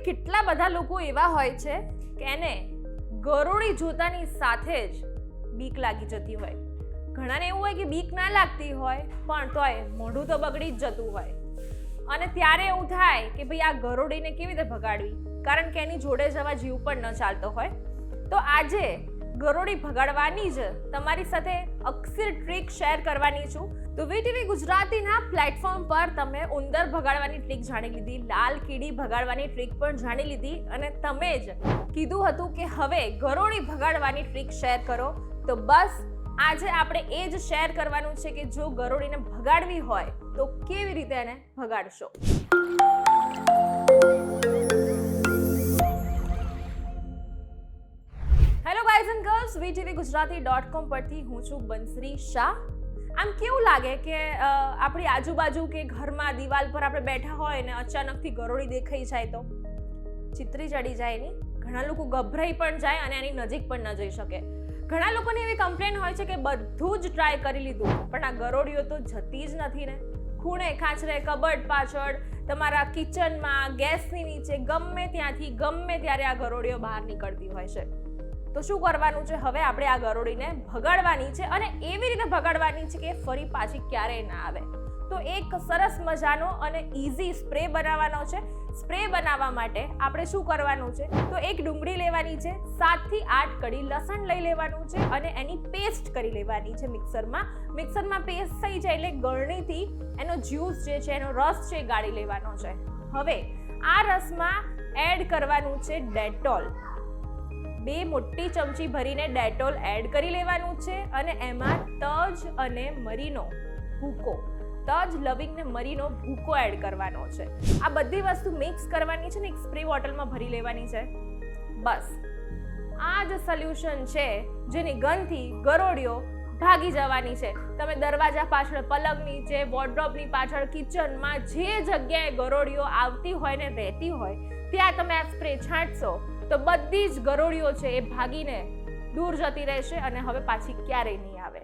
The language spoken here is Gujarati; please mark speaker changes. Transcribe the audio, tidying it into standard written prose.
Speaker 1: કેટલા બધા લોકો એવા હોય છે કે એને ગરોળી જોતાની સાથે જ બીક લાગી જતી હોય. ઘણાને એવું હોય કે બીક ના લાગતી હોય પણ તોય મોઢું તો બગડી જ જતું હોય, અને ત્યારે એવું થાય કે ભાઈ આ ગરોળીને કેવી રીતે ભગાડવી, કારણ કે એની જોડે જવા જીવ પણ ન ચાલતો હોય. તો આજે ગરોળી ભગાડવાની જ તમારી સાથે અક્ષર ટ્રીક શેર કરવાની છું. તો વીટીવી ગુજરાતીના પ્લેટફોર્મ પર તમે ઉંદર ભગાડવાની ટ્રીક જાણી લીધી, લાલ કીડી ભગાડવાની ટ્રીક પણ જાણી લીધી, અને તમે જ કીધું હતું કે હવે ગરોળી ભગાડવાની ટ્રીક શેર કરો. તો બસ આજે આપણે એ જ શેર કરવાનું છે કે જો ગરોળીને ભગાડવી હોય તો કેવી રીતે એને ભગાડશો. Hello guys and girls, vtvgujarati.com પરથી હું છું બંસરી શાહ. આમ કેવું લાગે કે આપણી આજુબાજુ કે ઘરમાં દિવાલ પર આપણે બેઠા હોય ને અચાનકથી ગરોળી દેખાઈ જાય તો ચિત્રી ચડી જાય નહીં. ઘણા લોકો ગભરાઈ પણ જાય અને એની નજીક પણ ન જઈ શકે. ઘણા લોકોની એવી કમ્પ્લેન હોય છે કે બધું જ ટ્રાય કરી લીધું પણ આ ગરોળીઓ તો જતી જ નથી ને. ખૂણે ખાંચરે, કબડ પાછળ, તમારા કિચનમાં, ગેસની નીચે, ગમે ત્યાંથી ગમે ત્યારે આ ગરોળીઓ બહાર નીકળતી હોય છે. તો શું કરવાનું છે? હવે આપણે આ ગરોળીને ભગાડવાની છે, અને એવી રીતે ભગાડવાની છે કે ફરી પાછી ક્યારેય ના આવે. તો એક સરસ મજાનો અને ઇઝી સ્પ્રે બનાવવાનો છે. સ્પ્રે બનાવવા માટે આપણે શું કરવાનું છે? તો એક ડુંગળી લેવાની છે, 7 થી 8 કડી લસણ લઈ લેવાનું છે, અને એની પેસ્ટ કરી લેવાની છે મિક્સરમાં પેસ્ટ થઈ જાય એટલે ગળણીથી એનો જ્યુસ જે છે, એનો રસ છે, ગાળી લેવાનો છે. હવે આ રસમાં એડ કરવાનું છે ડેટોલ. 2 મોટી ચમચી ભરીને ડેટોલ એડ કરી લેવાનું છે, અને એમાં તજ અને મરીનો ભૂકો, તજ, લવિંગ ને મરીનો ભૂકો એડ કરવાનો છે. આ બધી વસ્તુ મિક્સ કરવાની છે ને એક સ્પ્રે બોટલમાં ભરી લેવાની છે. બસ આ જ સોલ્યુશન છે જેની ગંધથી ગરોળીઓ ભાગી જવાની છે. તમે દરવાજા પાછળ, પલંગ નીચે, વોર્ડરોબની પાછળ, કિચનમાં, જે જગ્યાએ ગરોળીઓ આવતી હોય ને રહેતી હોય ત્યાં તમે આ સ્પ્રે છાંટશો તો બધી જ ગરોળીઓ છે એ ભાગીને દૂર જતી રહેશે અને હવે પાછી ક્યારેય નહીં આવે.